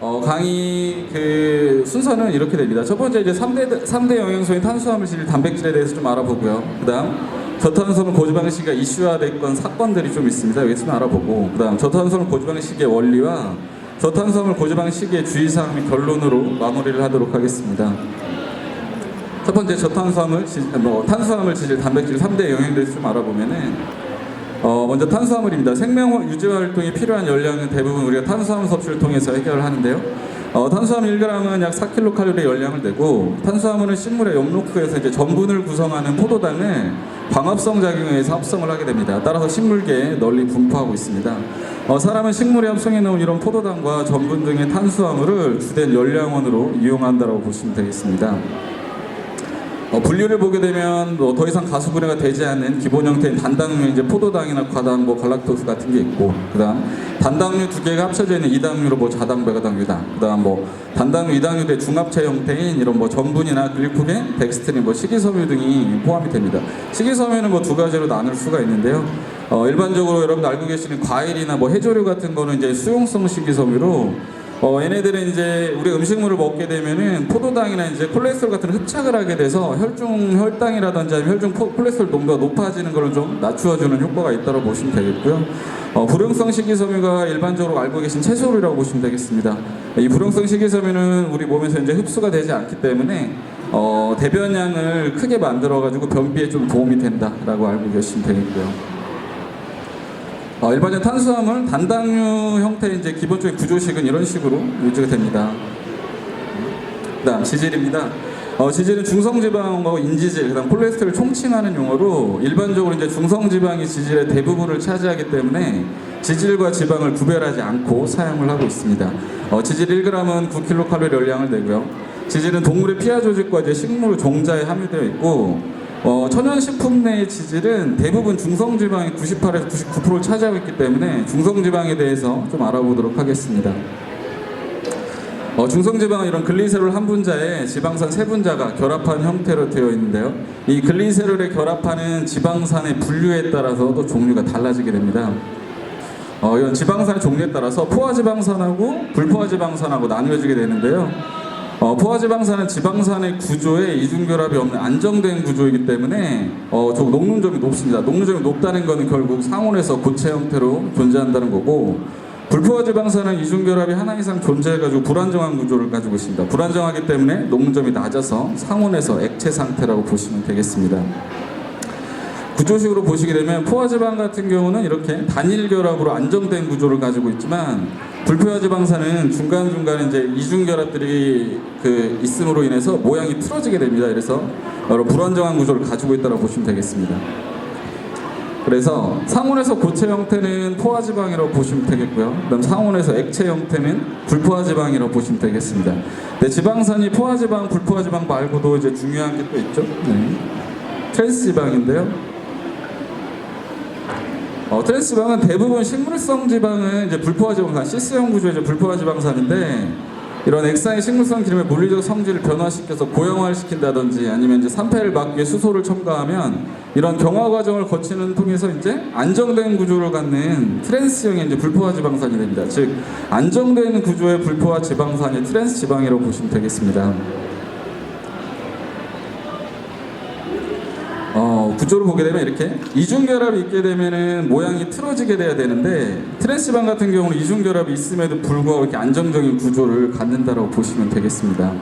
강의 순서는 이렇게 됩니다. 첫 번째 이제 3대 영양소인 탄수화물, 단백질에 대해서 좀 알아보고요. 그 다음 저탄수화물 고지방식이 이슈화됐던 사건들이 좀 있습니다. 여기서 좀 알아보고, 그 다음 저탄수화물 고지방식의 원리와 저탄수화물 고지방식의 주의사항 및 결론으로 마무리를 하도록 하겠습니다. 첫 번째 탄수화물, 지질, 단백질 3대 영양에 대해서 좀 알아보면은 먼저 탄수화물입니다. 생명 유지 활동에 필요한 열량은 대부분 우리가 탄수화물 섭취를 통해서 해결을 하는데요. 탄수화물 1g은 약 4kcal의 열량을 내고, 탄수화물은 식물의 엽록구에서 이제 전분을 구성하는 포도당을 광합성 작용에 의해서 합성을 하게 됩니다. 따라서 식물계에 널리 분포하고 있습니다. 사람은 식물이 합성해 놓은 이런 포도당과 전분 등의 탄수화물을 주된 열량원으로 이용한다고 보시면 되겠습니다. 분류를 보게 되면 더 이상 가수분해가 되지 않는 기본 형태인 단당류, 이제 포도당이나 과당, 갈락토스 같은 게 있고, 그다음 단당류 두 개가 합쳐져 있는 이당류로 자당, 배가당, 유당, 그다음 단당류, 이당류의 중합체 형태인 이런 전분이나 글리코겐, 덱스트린, 식이섬유 등이 포함이 됩니다. 식이섬유는 두 가지로 나눌 수가 있는데요. 일반적으로 여러분 알고 계시는 과일이나 해조류 같은 거는 이제 수용성 식이섬유로, 얘네들은 이제 우리 음식물을 먹게 되면은 포도당이나 이제 콜레스테롤 같은 흡착을 하게 돼서 혈당이라든지 아니면 콜레스테롤 농도가 높아지는 걸 좀 낮추어주는 효과가 있다고 보시면 되겠고요. 불용성 식이섬유가 일반적으로 알고 계신 채소류라고 보시면 되겠습니다. 이 불용성 식이섬유는 우리 몸에서 이제 흡수가 되지 않기 때문에 대변량을 크게 만들어가지고 변비에 좀 도움이 된다라고 알고 계시면 되겠고요. 일반적인 탄수화물, 단당류 형태의 이제 기본적인 구조식은 이런 식으로 유지가 됩니다. 그다음 지질입니다. 지질은 중성지방하고 인지질, 그다음 콜레스테롤을 총칭하는 용어로, 일반적으로 이제 중성지방이 지질의 대부분을 차지하기 때문에 지질과 지방을 구별하지 않고 사용을 하고 있습니다. 지질 1g은 9kcal 열량을 내고요. 지질은 동물의 피하 조직과 이제 식물 종자에 함유되어 있고, 천연식품 내의 지질은 대부분 중성지방이 98에서 99%를 차지하고 있기 때문에 중성지방에 대해서 좀 알아보도록 하겠습니다. 중성지방은 이런 글리세롤 한 분자에 지방산 세 분자가 결합한 형태로 되어 있는데요. 이 글리세롤에 결합하는 지방산의 분류에 따라서 또 종류가 달라지게 됩니다. 이런 지방산의 종류에 따라서 포화지방산하고 불포화지방산하고 나뉘어지게 되는데요. 포화지방산은 지방산의 구조에 이중결합이 없는 안정된 구조이기 때문에 녹num점이 높습니다. 녹num점이 높다는 것은 결국 상온에서 고체 형태로 존재한다는 거고, 불포화지방산은 이중결합이 하나 이상 존재해가지고 불안정한 구조를 가지고 있습니다. 불안정하기 때문에 녹num점이 낮아서 상온에서 액체 상태라고 보시면 되겠습니다. 구조식으로 보시게 되면 포화지방 같은 경우는 이렇게 단일 결합으로 안정된 구조를 가지고 있지만, 불포화지방산은 중간중간에 이제 이중결합들이 있음으로 인해서 모양이 틀어지게 됩니다. 그래서 여러 불안정한 구조를 가지고 있다고 보시면 되겠습니다. 그래서 상온에서 고체 형태는 포화지방이라고 보시면 되겠고요. 그다음 상온에서 액체 형태는 불포화지방이라고 보시면 되겠습니다. 네, 지방산이 포화지방, 불포화지방 말고도 이제 중요한 게 또 있죠. 네. 트랜스지방인데요. 트랜스지방은 대부분 식물성 지방은 이제 불포화지방산, 시스형 구조의 이제 불포화지방산인데, 이런 액상의 식물성 기름의 물리적 성질을 변화시켜서 고형화를 시킨다든지 아니면 이제 산패를 막기 위해 수소를 첨가하면 이런 경화 과정을 거치는 통해서 이제 안정된 구조를 갖는 트랜스형의 이제 불포화지방산이 됩니다. 즉 안정된 구조의 불포화지방산이 트랜스지방이라고 보시면 되겠습니다. 구조를 보게 되면 이렇게 이중결합이 있게 되면은 모양이 틀어지게 돼야 되는데, 트랜스지방 같은 경우는 이중결합이 있음에도 불구하고 이렇게 안정적인 구조를 갖는다라고 보시면 되겠습니다.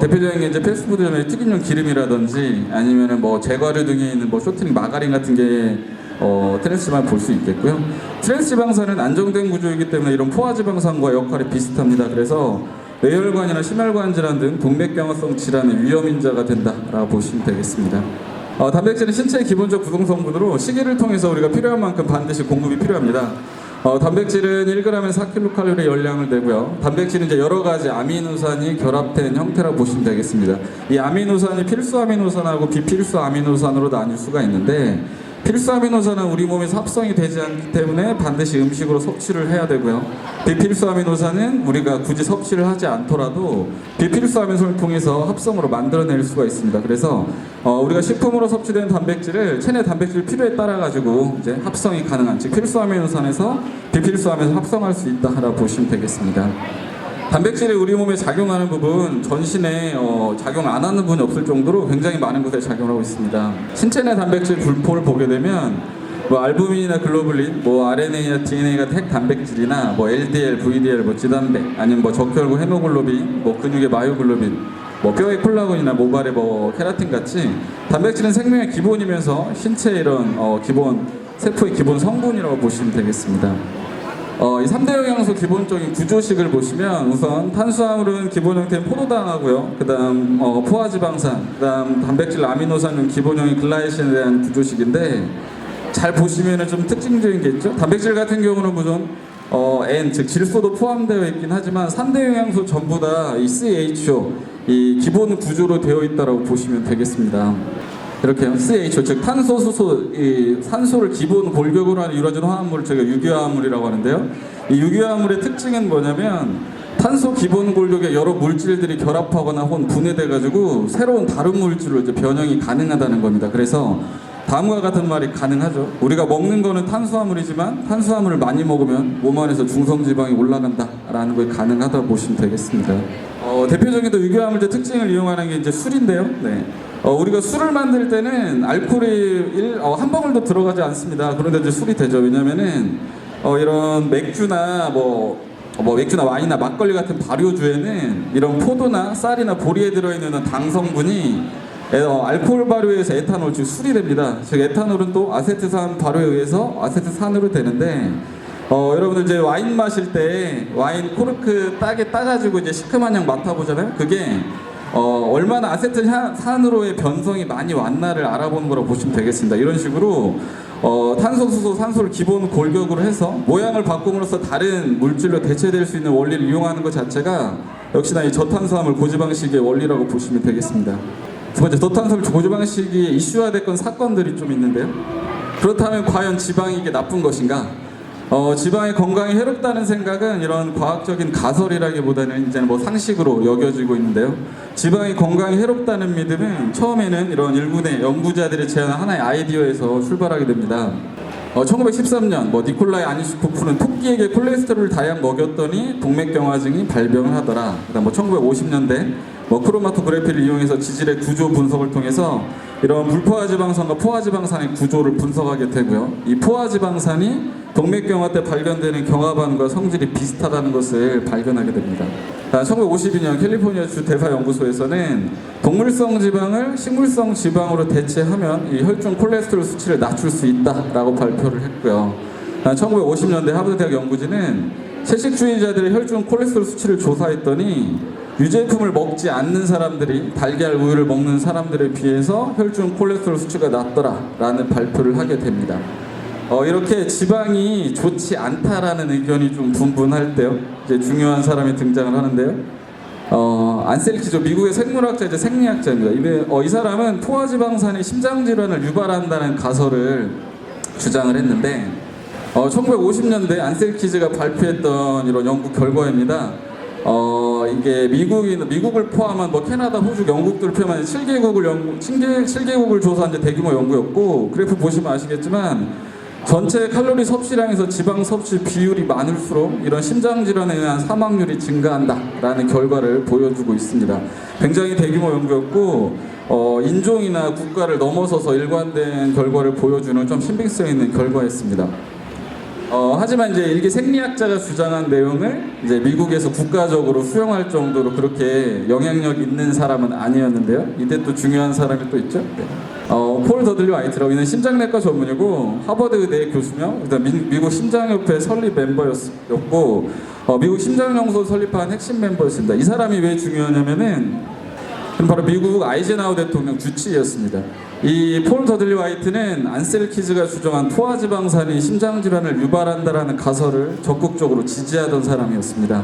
대표적인 게 이제 패스트푸드점의 튀김용 기름이라든지 아니면은 제과류 등에 있는 쇼트닝 마가린 같은 게 트랜스지방을 볼 수 있겠고요. 트랜스지방산은 안정된 구조이기 때문에 이런 포화지방산과 역할이 비슷합니다. 그래서 뇌혈관이나 심혈관 질환 등 동맥경화성 질환의 위험인자가 된다라고 보시면 되겠습니다. 단백질은 신체의 기본적 구성성분으로 식이를 통해서 우리가 필요한 만큼 반드시 공급이 필요합니다. 단백질은 1g에 4kcal 열량을 내고요. 단백질은 이제 여러 가지 아미노산이 결합된 형태라고 보시면 되겠습니다. 이 아미노산이 필수 아미노산하고 비필수 아미노산으로 나뉠 수가 있는데, 필수 아미노산은 우리 몸에서 합성이 되지 않기 때문에 반드시 음식으로 섭취를 해야 되고요. 비필수 아미노산은 우리가 굳이 섭취를 하지 않더라도 비필수 아미노산을 통해서 합성으로 만들어낼 수가 있습니다. 그래서 우리가 식품으로 섭취되는 단백질을 체내 단백질 필요에 따라 가지고 이제 합성이 가능한, 즉 필수 아미노산에서 비필수 아미노산 합성할 수 있다라고 보시면 되겠습니다. 단백질이 우리 몸에 작용하는 부분, 전신에 작용 안 하는 부분이 없을 정도로 굉장히 많은 곳에 작용을 하고 있습니다. 신체 내 단백질 분포를 보게 되면 뭐 알부민이나 글로불린, 뭐 RNA나 DNA가 핵 단백질이나 뭐 LDL, VDL, 뭐 지단백, 아니면 뭐 적혈구 헤모글로빈, 뭐 근육의 마요글로빈, 뭐 뼈의 콜라겐이나 모발의 뭐 케라틴 같이 단백질은 생명의 기본이면서 신체의 이런 기본 세포의 기본 성분이라고 보시면 되겠습니다. 이 3대 영양소 기본적인 구조식을 보시면 우선 탄수화물은 기본 형태인 포도당하고요. 그 다음 포화지방산, 그 다음 단백질 아미노산은 기본형인 글라이신에 대한 구조식인데 잘 보시면은 좀 특징적인 게 있죠. 단백질 같은 경우는 물론 N, 즉 질소도 포함되어 있긴 하지만 3대 영양소 전부 다 이 CHO, 이 기본 구조로 되어 있다고 보시면 되겠습니다. 이렇게요. CHO, 즉 탄소, 수소, 이 산소를 기본 골격으로 하는 이루어진 화합물을 저희가 유기화합물이라고 하는데요. 이 유기화합물의 특징은 뭐냐면 탄소 기본 골격에 여러 물질들이 결합하거나 혹은 분해돼 가지고 새로운 다른 물질로 이제 변형이 가능하다는 겁니다. 그래서 다음과 같은 말이 가능하죠. 우리가 먹는 거는 탄수화물이지만 탄수화물을 많이 먹으면 몸 안에서 중성지방이 올라간다라는 게 가능하다고 보시면 되겠습니다. 대표적인 또 유기화합물의 특징을 이용하는 게 이제 술인데요. 네. 우리가 술을 만들 때는 알코올이 한 방울도 들어가지 않습니다. 그런데 이제 술이 되죠. 왜냐면은 이런 맥주나 맥주나 와인이나 막걸리 같은 발효주에는 이런 포도나 쌀이나 보리에 들어있는 당 성분이 알코올 발효에 의해서 에탄올, 즉 술이 됩니다. 즉 에탄올은 또 아세트산 발효에 의해서 아세트산으로 되는데 여러분들 이제 와인 마실 때 와인 코르크 따가지고 이제 시큼한 양 맡아보잖아요. 그게 얼마나 아세트산으로의 변성이 많이 왔나를 알아보는 거라고 보시면 되겠습니다. 이런 식으로 탄소, 수소, 산소를 기본 골격으로 해서 모양을 바꿈으로써 다른 물질로 대체될 수 있는 원리를 이용하는 것 자체가 역시나 이 저탄수화물 고지방식의 원리라고 보시면 되겠습니다. 두 번째, 저탄수화물 고지방식이 이슈화됐던 사건들이 좀 있는데요. 그렇다면 과연 지방이 이게 나쁜 것인가? 지방이 건강에 해롭다는 생각은 이런 과학적인 가설이라기보다는 이제는 뭐 상식으로 여겨지고 있는데요. 지방이 건강에 해롭다는 믿음은 처음에는 이런 일군의 연구자들이 제안한 하나의 아이디어에서 출발하게 됩니다. 1913년 니콜라이 아니시코프는 토끼에게 콜레스테롤을 다량 먹였더니 동맥경화증이 발병을 하더라. 그다음 1950년대 크로마토그래피를 이용해서 지질의 구조 분석을 통해서 이런 불포화지방산과 포화지방산의 구조를 분석하게 되고요. 이 포화지방산이 동맥경화 때 발견되는 경화반과 성질이 비슷하다는 것을 발견하게 됩니다. 1952년 캘리포니아주 대사연구소에서는 동물성 지방을 식물성 지방으로 대체하면 이 혈중 콜레스테롤 수치를 낮출 수 있다라고 발표를 했고요. 1950년대 하버드대학 연구진은 채식주의자들의 혈중 콜레스테롤 수치를 조사했더니 유제품을 먹지 않는 사람들이 달걀, 우유를 먹는 사람들에 비해서 혈중 콜레스테롤 수치가 낮더라라는 발표를 하게 됩니다. 이렇게 지방이 좋지 않다라는 의견이 좀 분분할 때요. 이제 중요한 사람이 등장을 하는데요. 안셀키조, 미국의 생물학자, 생리학자입니다. 이 사람은 포화지방산이 심장질환을 유발한다는 가설을 주장을 했는데 1950년대 안셀키즈가 발표했던 이런 연구 결과입니다. 이게 미국을 포함한 캐나다, 호주, 영국들을 포함한 7개국을 조사한 대규모 연구였고, 그래프 보시면 아시겠지만 전체 칼로리 섭취량에서 지방 섭취 비율이 많을수록 이런 심장질환에 의한 사망률이 증가한다라는 결과를 보여주고 있습니다. 굉장히 대규모 연구였고 인종이나 국가를 넘어서서 일관된 결과를 보여주는 좀 신빙성 있는 결과였습니다. 하지만 이제 일개 생리학자가 주장한 내용을 이제 미국에서 국가적으로 수용할 정도로 그렇게 영향력 있는 사람은 아니었는데요. 이때 또 중요한 사람이 또 있죠. 네. 폴 더들리 화이트라고 있는 심장내과 전문이고 하버드 의대 교수며 미국 심장협회 설립 멤버였고 미국 심장연구소 설립한 핵심 멤버였습니다. 이 사람이 왜 중요하냐면은 바로 미국 아이젠하워 대통령 주치의였습니다. 이 폴 더들리 화이트는 안셀키즈가 주장한 포화지방산이 심장질환을 유발한다라는 가설을 적극적으로 지지하던 사람이었습니다.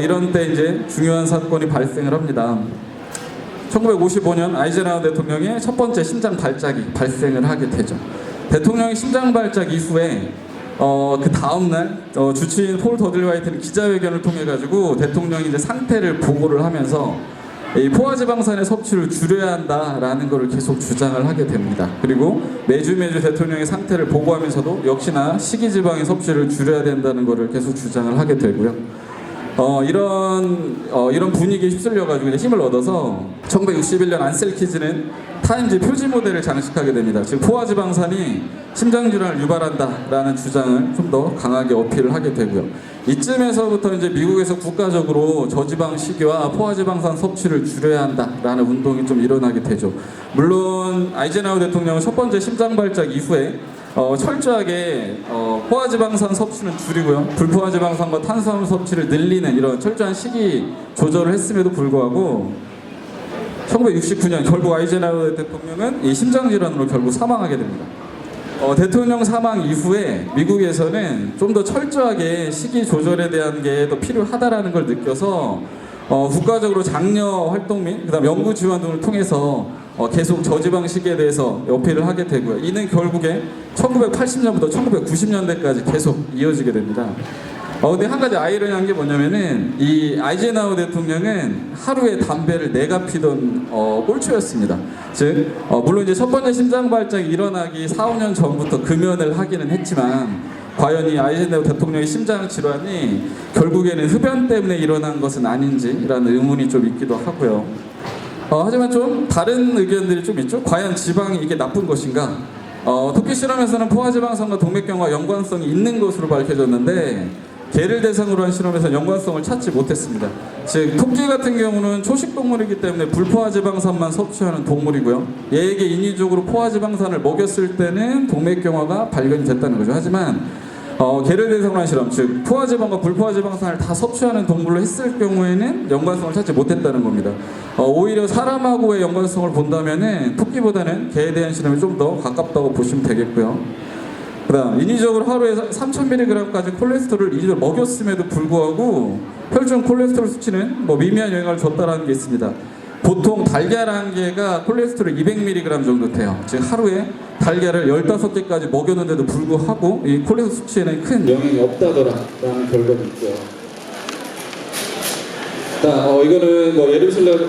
이런 때 이제 중요한 사건이 발생을 합니다. 1955년 아이젠하워 대통령의 첫 번째 심장 발작이 발생을 하게 되죠. 대통령의 심장 발작 이후에 그 다음날 주치인 폴 더들리 화이트는 기자회견을 통해 가지고 대통령이 이제 상태를 보고를 하면서 이 포화지방산의 섭취를 줄여야 한다라는 것을 계속 주장을 하게 됩니다. 그리고 매주 대통령의 상태를 보고하면서도 역시나 식이지방의 섭취를 줄여야 된다는 것을 계속 주장을 하게 되고요. 이런 분위기에 휩쓸려 가지고 힘을 얻어서 1961년 안셀키즈는 타임지 표지 모델을 장식하게 됩니다. 즉 포화지방산이 심장질환을 유발한다라는 주장을 좀 더 강하게 어필을 하게 되고요. 이쯤에서부터 이제 미국에서 국가적으로 저지방 식이와 포화지방산 섭취를 줄여야 한다라는 운동이 좀 일어나게 되죠. 물론 아이젠하워 대통령은 첫 번째 심장 발작 이후에 철저하게 포화지방산 섭취는 줄이고요. 불포화지방산과 탄수화물 섭취를 늘리는 이런 철저한 식이 조절을 했음에도 불구하고 1969년 결국 아이젠하워 대통령은 이 심장질환으로 결국 사망하게 됩니다. 대통령 사망 이후에 미국에서는 좀 더 철저하게 식이 조절에 대한 게 더 필요하다라는 걸 느껴서 국가적으로 장려 활동 및 그다음 연구 지원 등을 통해서 계속 저지방 식에 대해서 어필을 하게 되고요. 이는 결국에 1980년부터 1990년대까지 계속 이어지게 됩니다. 근데 한 가지 아이러니한 게 뭐냐면은 이 아이젠하워 대통령은 하루에 담배를 4갑 피던 꼴초였습니다. 즉 물론 이제 첫 번째 심장 발작이 일어나기 4, 5년 전부터 금연을 하기는 했지만 과연 이 아이젠하워 대통령의 심장 질환이 결국에는 흡연 때문에 일어난 것은 아닌지라는 의문이 좀 있기도 하고요. 하지만 좀 다른 의견들이 좀 있죠. 과연 지방이 이게 나쁜 것인가? 토끼 실험에서는 포화지방산과 동맥경화 연관성이 있는 것으로 밝혀졌는데 개를 대상으로 한 실험에서 연관성을 찾지 못했습니다. 즉 토끼 같은 경우는 초식 동물이기 때문에 불포화지방산만 섭취하는 동물이고요. 얘에게 인위적으로 포화지방산을 먹였을 때는 동맥경화가 발견이 됐다는 거죠. 하지만 개를 대상으로 한 실험, 즉 포화지방과 불포화지방산을 다 섭취하는 동물로 했을 경우에는 연관성을 찾지 못했다는 겁니다. 오히려 사람하고의 연관성을 본다면은 토끼보다는 개에 대한 실험이 좀 더 가깝다고 보시면 되겠고요. 그다음 인위적으로 하루에 3,000mg까지 콜레스테롤을 인위적으로 먹였음에도 불구하고 혈중 콜레스테롤 수치는 미미한 영향을 줬다라는 게 있습니다. 보통 달걀 한 개가 콜레스테롤 200mg 정도 돼요. 즉 하루에 달걀을 15개까지 먹였는데도 불구하고 이 콜레스테롤 수치에는 큰 영향이 없다더라라는 결과도 있고요. 이거는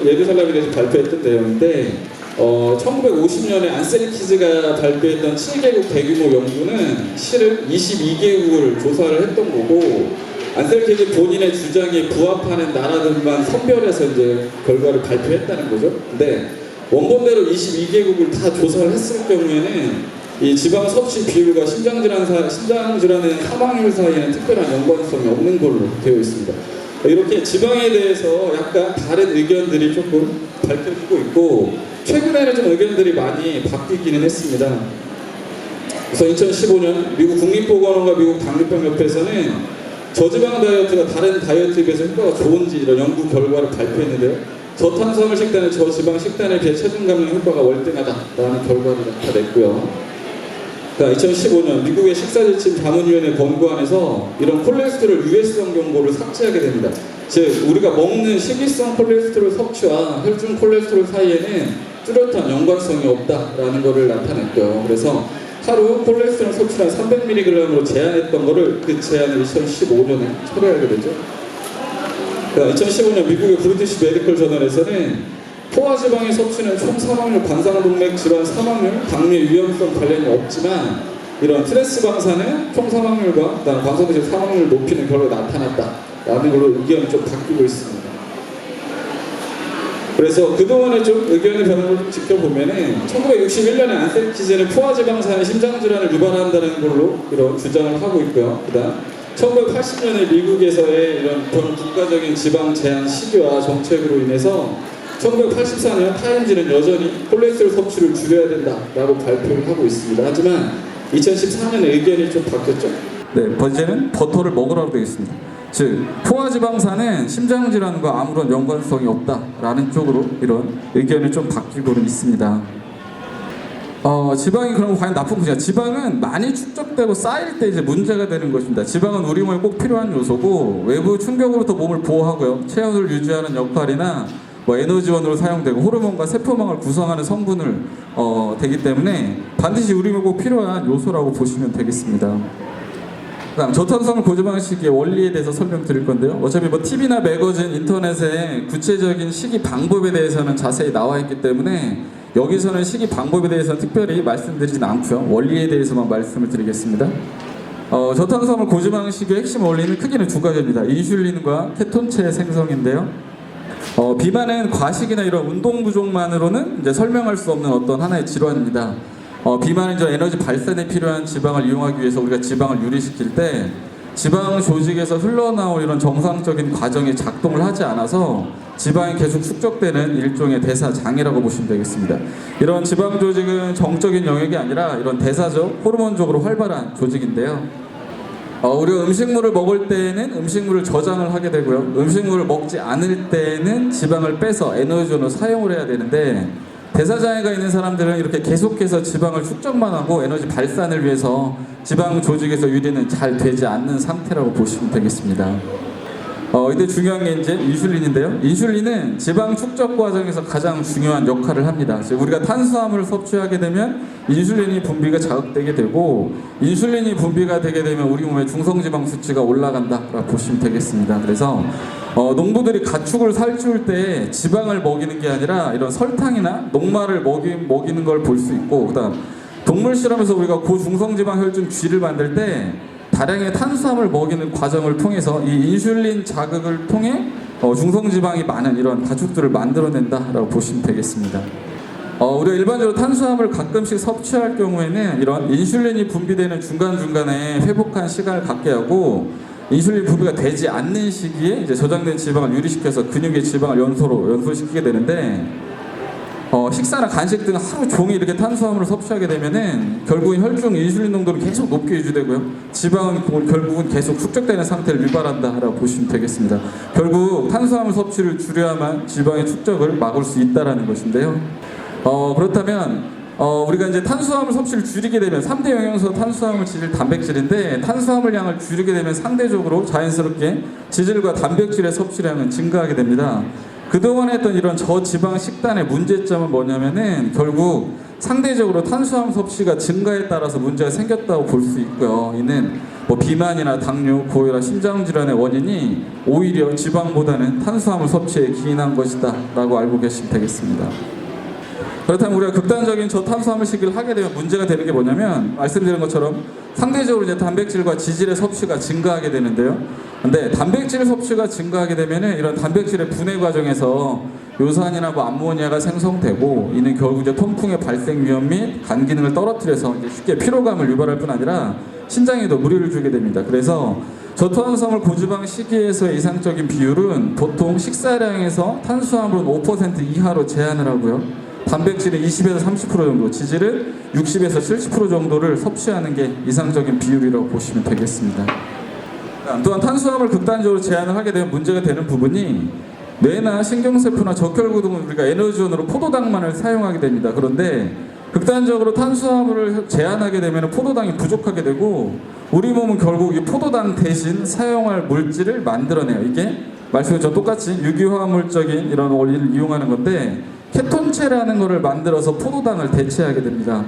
예루살렘에 대해서 발표했던 내용인데 1950년에 안셀키즈가 발표했던 7개국 대규모 연구는 실은 22개국을 조사를 했던 거고 안셀키즈 본인의 주장에 부합하는 나라들만 선별해서 이제 결과를 발표했다는 거죠. 근데 원본대로 22개국을 다 조사를 했을 경우에는 이 지방 섭취 비율과 심장질환의 사망률 사이에는 특별한 연관성이 없는 걸로 되어 있습니다. 이렇게 지방에 대해서 약간 다른 의견들이 조금 밝혀지고 있고 최근에는 좀 의견들이 많이 바뀌기는 했습니다. 그래서 2015년 미국 국립보건원과 미국 당뇨병협회에서는 저지방 다이어트가 다른 다이어트에 비해서 효과가 좋은지 이런 연구 결과를 발표했는데요. 저탄수화물 식단은 저지방 식단에 비해 체중 감량 효과가 월등하다라는 결과를 나타냈고요. 2015년 미국의 식사지침 자문위원회 권고안에서 이런 콜레스테롤 유해성 경고를 삭제하게 됩니다. 즉 우리가 먹는 식이성 콜레스테롤 섭취와 혈중 콜레스테롤 사이에는 뚜렷한 연관성이 없다라는 것을 나타냈고요. 그래서 하루 콜레스테롤 섭취를 300mg으로 제한했던 것을 그 제한을 2015년에 철회하게 되죠. 2015년 미국의 브리티시 메디컬 저널에서는 포화지방의 섭취는 총 사망률, 관상동맥 질환 사망률, 당뇨 위험성 관련이 없지만 이런 트랜스 방사는 총 사망률과 관상동맥 사망률을 높이는 결과가 나타났다라는 걸로 의견이 좀 바뀌고 있습니다. 그래서 그동안에 좀 의견의 변화를 좀 지켜보면은 1961년에 안셀키즈는 포화지방산이 심장질환을 유발한다는 걸로 이런 주장을 하고 있고요. 그다음 1980년에 미국에서의 이런 국가적인 지방 제한 시기와 정책으로 인해서 1984년 타임지는 여전히 콜레스테롤 섭취를 줄여야 된다라고 발표를 하고 있습니다. 하지만 2014년에 의견이 좀 바뀌었죠? 네, 이제는 버터를 먹으라고 되어 있습니다. 즉 포화지방산은 심장질환과 아무런 연관성이 없다라는 쪽으로 이런 의견이 좀 바뀌고는 있습니다. 지방이 그럼 과연 나쁜 것이냐? 지방은 많이 축적되고 쌓일 때 이제 문제가 되는 것입니다. 지방은 우리 몸에 꼭 필요한 요소고 외부 충격으로부터 몸을 보호하고요, 체온을 유지하는 역할이나 에너지원으로 사용되고 호르몬과 세포망을 구성하는 성분을 되기 때문에 반드시 우리 몸에 꼭 필요한 요소라고 보시면 되겠습니다. 그다음 저탄수화물 고지방식의 원리에 대해서 설명드릴 건데요. 어차피 뭐 TV나 매거진, 인터넷에 구체적인 식이 방법에 대해서는 자세히 나와 있기 때문에 여기서는 식이 방법에 대해서는 특별히 말씀드리진 않고요. 원리에 대해서만 말씀을 드리겠습니다. 저탄수화물 고지방식의 핵심 원리는 크게는 두 가지입니다. 인슐린과 케톤체 생성인데요. 비만은 과식이나 이런 운동 부족만으로는 이제 설명할 수 없는 어떤 하나의 질환입니다. 비만은 이제 에너지 발산에 필요한 지방을 이용하기 위해서 우리가 지방을 유리시킬 때 지방 조직에서 흘러나올 이런 정상적인 과정이 작동을 하지 않아서 지방이 계속 축적되는 일종의 대사 장애라고 보시면 되겠습니다. 이런 지방 조직은 정적인 영역이 아니라 이런 대사적, 호르몬적으로 활발한 조직인데요. 우리가 음식물을 먹을 때에는 음식물을 저장을 하게 되고요. 음식물을 먹지 않을 때에는 지방을 빼서 에너지원으로 사용을 해야 되는데 대사장애가 있는 사람들은 이렇게 계속해서 지방을 축적만 하고 에너지 발산을 위해서 지방 조직에서 유리는 잘 되지 않는 상태라고 보시면 되겠습니다. 이때 중요한 게 이제 인슐린인데요. 인슐린은 지방 축적 과정에서 가장 중요한 역할을 합니다. 즉 우리가 탄수화물을 섭취하게 되면 인슐린이 분비가 자극되게 되고 인슐린이 분비가 되게 되면 우리 몸의 중성지방 수치가 올라간다라고 보시면 되겠습니다. 그래서 농부들이 가축을 살찌울 때 지방을 먹이는 게 아니라 이런 설탕이나 녹말을 먹이는 걸 볼 수 있고, 그다음 동물 실험에서 우리가 고중성지방 혈중 G를 만들 때 다량의 탄수화물 먹이는 과정을 통해서 이 인슐린 자극을 통해 중성지방이 많은 이런 가축들을 만들어낸다라고 보시면 되겠습니다. 우리가 일반적으로 탄수화물을 가끔씩 섭취할 경우에는 이런 인슐린이 분비되는 중간중간에 회복한 시간을 갖게 하고 인슐린 분비가 되지 않는 시기에 이제 저장된 지방을 유리시켜서 근육의 지방을 연소시키게 되는데 식사나 간식 등 하루 종일 이렇게 탄수화물을 섭취하게 되면은 결국은 혈중 인슐린 농도는 계속 높게 유지되고요. 지방은 결국은 계속 축적되는 상태를 유발한다라고 보시면 되겠습니다. 결국 탄수화물 섭취를 줄여야만 지방의 축적을 막을 수 있다라는 것인데요. 그렇다면 우리가 이제 탄수화물 섭취를 줄이게 되면 3대 영양소 탄수화물, 지질, 단백질인데 탄수화물 양을 줄이게 되면 상대적으로 자연스럽게 지질과 단백질의 섭취량은 증가하게 됩니다. 그동안 했던 이런 저지방 식단의 문제점은 뭐냐면은 결국 상대적으로 탄수화물 섭취가 증가에 따라서 문제가 생겼다고 볼 수 있고요. 이는 뭐 비만이나 당뇨, 고혈압, 심장질환의 원인이 오히려 지방보다는 탄수화물 섭취에 기인한 것이다 라고 알고 계시면 되겠습니다. 그렇다면 우리가 극단적인 저탄수화물식을 하게 되면 문제가 되는 게 뭐냐면 말씀드린 것처럼 상대적으로 이제 단백질과 지질의 섭취가 증가하게 되는데요. 근데 단백질 섭취가 증가하게 되면은 이런 단백질의 분해 과정에서 요산이나 뭐 암모니아가 생성되고 이는 결국 이제 통풍의 발생 위험 및 간 기능을 떨어뜨려서 이제 쉽게 피로감을 유발할 뿐 아니라 신장에도 무리를 주게 됩니다. 그래서 저탄수화물 고지방 식이에서의 이상적인 비율은 보통 식사량에서 탄수화물은 5% 이하로 제한을 하고요. 단백질은 20에서 30% 정도, 지질은 60에서 70% 정도를 섭취하는 게 이상적인 비율이라고 보시면 되겠습니다. 또한 탄수화물 극단적으로 제한을 하게 되면 문제가 되는 부분이 뇌나 신경세포나 적혈구 등은 우리가 에너지원으로 포도당만을 사용하게 됩니다. 그런데 극단적으로 탄수화물을 제한하게 되면 포도당이 부족하게 되고 우리 몸은 결국 이 포도당 대신 사용할 물질을 만들어내요. 이게 말씀드린 똑같이 유기화합물적인 이런 원리를 이용하는 건데 케톤체라는 것을 만들어서 포도당을 대체하게 됩니다.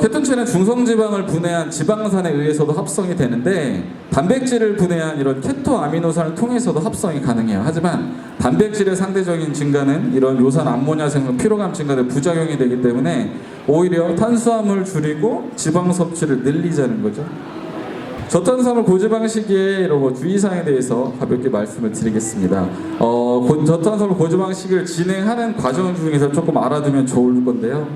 케톤체는 중성지방을 분해한 지방산에 의해서도 합성이 되는데 단백질을 분해한 이런 케토아미노산을 통해서도 합성이 가능해요. 하지만 단백질의 상대적인 증가는 이런 요산 암모니아 생성, 피로감 증가 등 부작용이 되기 때문에 오히려 탄수화물 줄이고 지방 섭취를 늘리자는 거죠. 저탄수화물 고지방 식이의 이런 주의사항에 대해서 가볍게 말씀을 드리겠습니다. 저탄수화물 고지방 식을 진행하는 과정 중에서 조금 알아두면 좋을 건데요.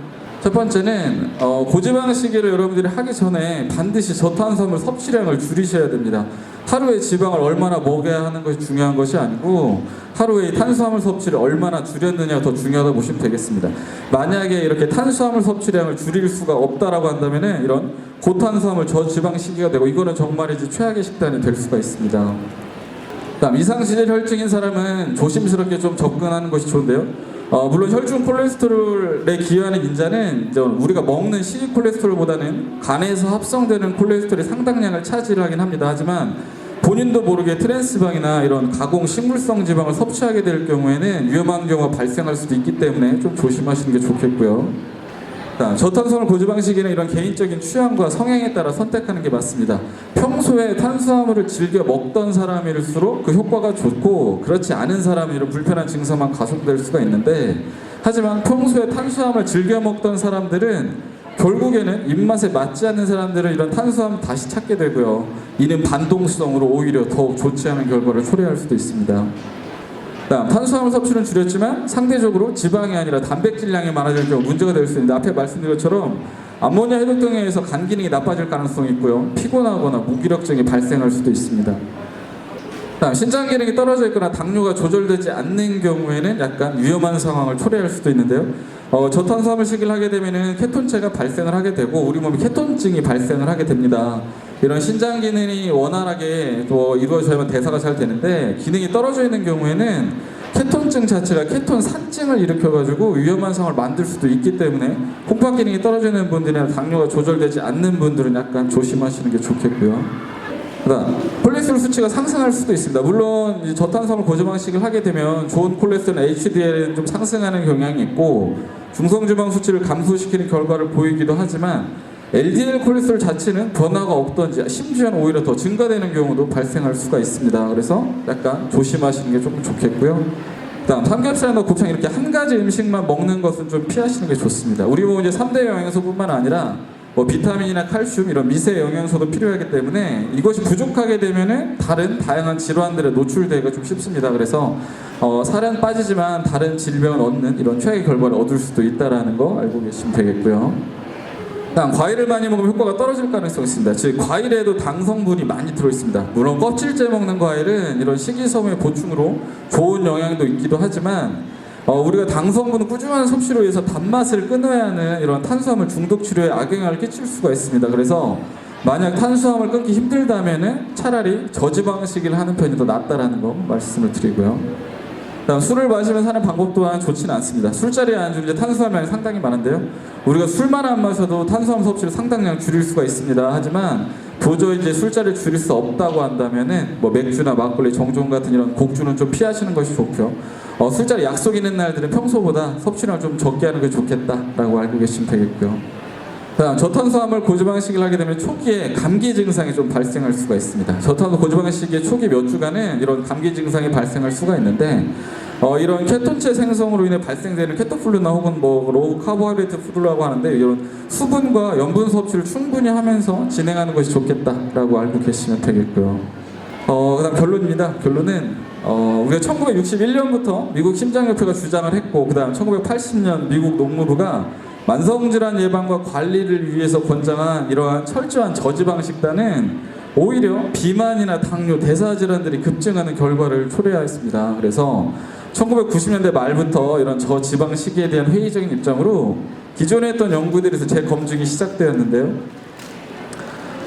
첫 번째는 고지방 식이를 여러분들이 하기 전에 반드시 저탄수화물 섭취량을 줄이셔야 됩니다. 하루에 지방을 얼마나 먹여야 하는 것이 중요한 것이 아니고 하루에 탄수화물 섭취를 얼마나 줄였느냐가 더 중요하다고 보시면 되겠습니다. 만약에 이렇게 탄수화물 섭취량을 줄일 수가 없다라고 한다면은 이런 고탄수화물 저지방 식이가 되고 이거는 정말 이제 최악의 식단이 될 수가 있습니다. 다음 이상지질 혈증인 사람은 조심스럽게 좀 접근하는 것이 좋은데요. 물론 혈중 콜레스테롤에 기여하는 인자는 우리가 먹는 시리 콜레스테롤보다는 간에서 합성되는 콜레스테롤이 상당량을 차지하긴 합니다. 하지만 본인도 모르게 트랜스지방이나 이런 가공 식물성 지방을 섭취하게 될 경우에는 위험한 경우가 발생할 수도 있기 때문에 좀 조심하시는 게 좋겠고요. 저탄수화물 고지 방식에는 이런 개인적인 취향과 성향에 따라 선택하는 게 맞습니다. 평소에 탄수화물을 즐겨 먹던 사람일수록 그 효과가 좋고, 그렇지 않은 사람은 이런 불편한 증상만 가속될 수가 있는데, 하지만 평소에 탄수화물을 즐겨 먹던 사람들은 결국에는 입맛에 맞지 않는 사람들은 이런 탄수화물 다시 찾게 되고요. 이는 반동성으로 오히려 더 좋지 않은 결과를 초래할 수도 있습니다. 탄수화물 섭취는 줄였지만 상대적으로 지방이 아니라 단백질량이 많아질 경우 문제가 될 수 있는데, 앞에 말씀드린 것처럼 암모니아 해독 등에 의해서 간 기능이 나빠질 가능성이 있고요. 피곤하거나 무기력증이 발생할 수도 있습니다. 신장 기능이 떨어져 있거나 당뇨가 조절되지 않는 경우에는 약간 위험한 상황을 초래할 수도 있는데요. 저탄수화물 식이를 하게 되면은 케톤체가 발생을 하게 되고 우리 몸에 케톤증이 발생을 하게 됩니다. 이런 신장 기능이 원활하게 이루어져야만 대사가 잘 되는데, 기능이 떨어져 있는 경우에는 케톤증 자체가 케톤 산증을 일으켜가지고 위험한 상황을 만들 수도 있기 때문에 콩팥 기능이 떨어져 있는 분들이나 당뇨가 조절되지 않는 분들은 약간 조심하시는 게 좋겠고요. 콜레스테롤 수치가 상승할 수도 있습니다. 물론 저탄수화물 고지 방식을 하게 되면 좋은 콜레스테롤 HDL은 좀 상승하는 경향이 있고 중성지방 수치를 감소시키는 결과를 보이기도 하지만, LDL 콜레스테롤 자체는 변화가 없던지 심지어는 오히려 더 증가되는 경우도 발생할 수가 있습니다. 그래서 약간 조심하시는 게 조금 좋겠고요. 다음, 삼겹살이나 곱창 이렇게 한 가지 음식만 먹는 것은 좀 피하시는 게 좋습니다. 우리 몸은 이제 3대 영양소뿐만 아니라 비타민이나 칼슘 이런 미세 영양소도 필요하기 때문에 이것이 부족하게 되면은 다양한 질환들에 노출되기가 좀 쉽습니다. 그래서 살은 빠지지만 다른 질병을 얻는 이런 최악의 결과를 얻을 수도 있다라는 거 알고 계시면 되겠고요. 과일을 많이 먹으면 효과가 떨어질 가능성이 있습니다. 즉 과일에도 당 성분이 많이 들어있습니다. 물론 껍질째 먹는 과일은 이런 식이섬유의 보충으로 좋은 영향도 있기도 하지만, 우리가 당 성분을 꾸준한 섭취로 해서 단맛을 끊어야 하는 이런 탄수화물 중독 치료에 악영향을 끼칠 수가 있습니다. 그래서 만약 탄수화물 끊기 힘들다면은 차라리 저지방식을 하는 편이 더 낫다라는 거 말씀을 드리고요. 다음, 술을 마시면서 하는 방법 또한 좋지는 않습니다. 술자리에 앉으면 이제 탄수화물이 상당히 많은데요. 우리가 술만 안 마셔도 탄수화물 섭취를 상당량 줄일 수가 있습니다. 하지만 도저히 이제 술자리를 줄일 수 없다고 한다면은 맥주나 막걸리, 정종 같은 이런 곡주는 좀 피하시는 것이 좋고요. 술자리 약속 있는 날들은 평소보다 섭취량을 좀 적게 하는 게 좋겠다라고 알고 계시면 되겠고요. 다음, 저탄수화물 고지방식을 하게 되면 초기에 감기 증상이 좀 발생할 수가 있습니다. 저탄수화물 고지방식의 초기 몇 주간은 이런 감기 증상이 발생할 수가 있는데, 이런 케톤체 생성으로 인해 발생되는 케토플루나 혹은 로우 카보하이드레이트 푸드라고 하는데, 이런 수분과 염분 섭취를 충분히 하면서 진행하는 것이 좋겠다라고 알고 계시면 되겠고요. 그다음 결론입니다. 결론은 우리가 1961년부터 미국 심장협회가 주장을 했고, 그다음 1980년 미국 농무부가 만성질환 예방과 관리를 위해서 권장한 이러한 철저한 저지방 식단은 오히려 비만이나 당뇨, 대사질환들이 급증하는 결과를 초래하였습니다. 그래서 1990년대 말부터 이런 저지방 식이에 대한 회의적인 입장으로 기존에 했던 연구들에서 재검증이 시작되었는데요.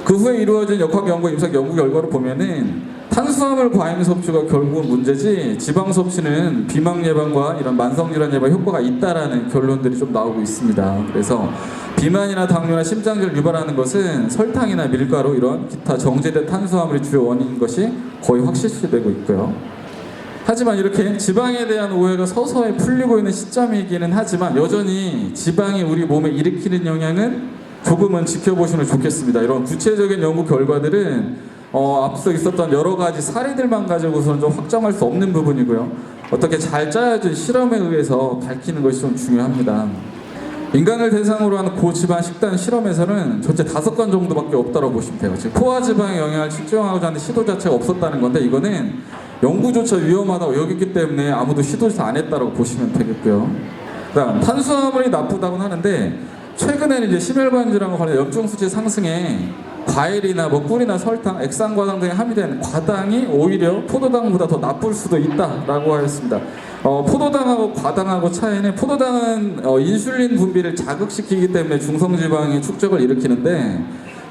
그 후에 이루어진 역학 연구, 임상 연구 결과로 보면은 탄수화물 과잉 섭취가 결국은 문제지, 지방 섭취는 비만 예방과 이런 만성질환 예방에 효과가 있다라는 결론들이 좀 나오고 있습니다. 그래서 비만이나 당뇨나 심장질을 유발하는 것은 설탕이나 밀가루 이런 기타 정제된 탄수화물이 주요 원인인 것이 거의 확실시되고 있고요. 하지만 이렇게 지방에 대한 오해가 서서히 풀리고 있는 시점이기는 하지만 여전히 지방이 우리 몸에 일으키는 영향은 조금은 지켜보시면 좋겠습니다. 이런 구체적인 연구 결과들은 앞서 있었던 여러 가지 사례들만 가지고서는 좀 확정할 수 없는 부분이고요. 어떻게 잘 짜여진 실험에 의해서 밝히는 것이 좀 중요합니다. 인간을 대상으로 하는 고지방 식단 실험에서는 전체 5건 정도밖에 없다고 보시면 돼요. 즉 포화지방의 영향을 측정하고자 하는 시도 자체가 없었다는 건데, 이거는 연구조차 위험하다고 여겼기 때문에 아무도 시도조차 안 했다고 보시면 되겠고요. 그다음, 탄수화물이 나쁘다고는 하는데 최근에는 이제 심혈관 질환과 관련 염증 수치 상승에 과일이나 꿀이나 설탕, 액상과당 등에 함유된 과당이 오히려 포도당보다 더 나쁠 수도 있다라고 하였습니다. 포도당하고 과당하고 차이는, 포도당은 인슐린 분비를 자극시키기 때문에 중성지방의 축적을 일으키는데,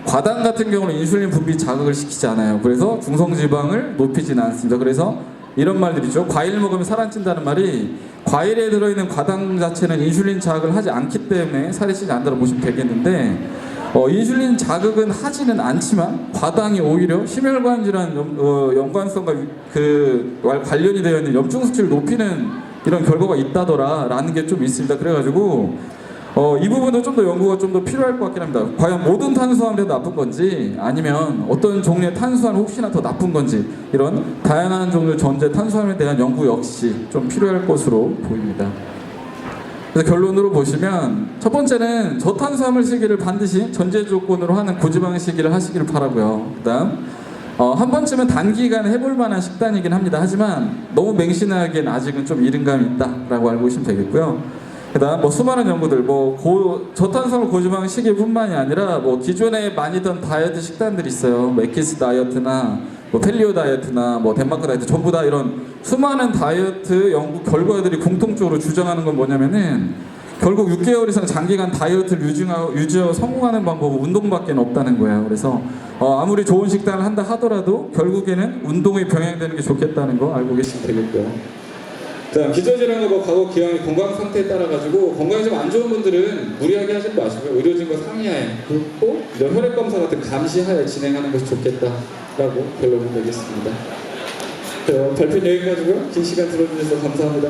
과당 같은 경우는 인슐린 분비 자극을 시키지 않아요. 그래서 중성지방을 높이지는 않습니다. 그래서 이런 말들이죠. 과일 먹으면 살 안 찐다는 말이, 과일에 들어있는 과당 자체는 인슐린 자극을 하지 않기 때문에 살이 찌지 않는다고 보시면 되겠는데, 인슐린 자극은 하지는 않지만 과당이 오히려 심혈관 질환 연관성과 관련이 되어 있는 염증 수치를 높이는 이런 결과가 있다더라라는 게 좀 있습니다. 그래가지고 이 부분도 좀 더 연구가 좀 더 필요할 것 같긴 합니다. 과연 모든 탄수화물이 나쁜 건지 아니면 어떤 종류의 탄수화물 혹시나 더 나쁜 건지 이런 다양한 종류 전제 탄수화물에 대한 연구 역시 좀 필요할 것으로 보입니다. 그래서 결론으로 보시면 첫 번째는 저탄수화물 시기를 반드시 전제 조건으로 하는 고지방 시기를 하시기를 바라고요. 그다음 한 번쯤은 단기간에 해볼 만한 식단이긴 합니다. 하지만 너무 맹신하기엔 아직은 좀 이른 감이 있다라고 알고 계시면 되겠고요. 그다음 수많은 연구들 저탄수화물 고지방 시기뿐만이 아니라 기존에 많이던 다이어트 식단들이 있어요. 맥키스 다이어트나 펠리오 다이어트나 덴마크 다이어트 전부 다 이런 수많은 다이어트 연구 결과들이 공통적으로 주장하는 건 뭐냐면은 결국 6개월 이상 장기간 다이어트를 유지하고 성공하는 방법은 운동밖에 없다는 거예요. 그래서 아무리 좋은 식단을 한다 하더라도 결국에는 운동이 병행되는 게 좋겠다는 거 알고 계시면 되겠고요. 자, 기저질환과 과거 기왕의 건강 상태에 따라 가지고 건강이 좀 안 좋은 분들은 무리하게 하지 마시고요. 의료진과 상의하에 그리고 혈액 검사 같은 감시하에 진행하는 것이 좋겠다라고 결론을 내겠습니다. 발표 여기까지고요. 긴 시간 들어주셔서 감사합니다.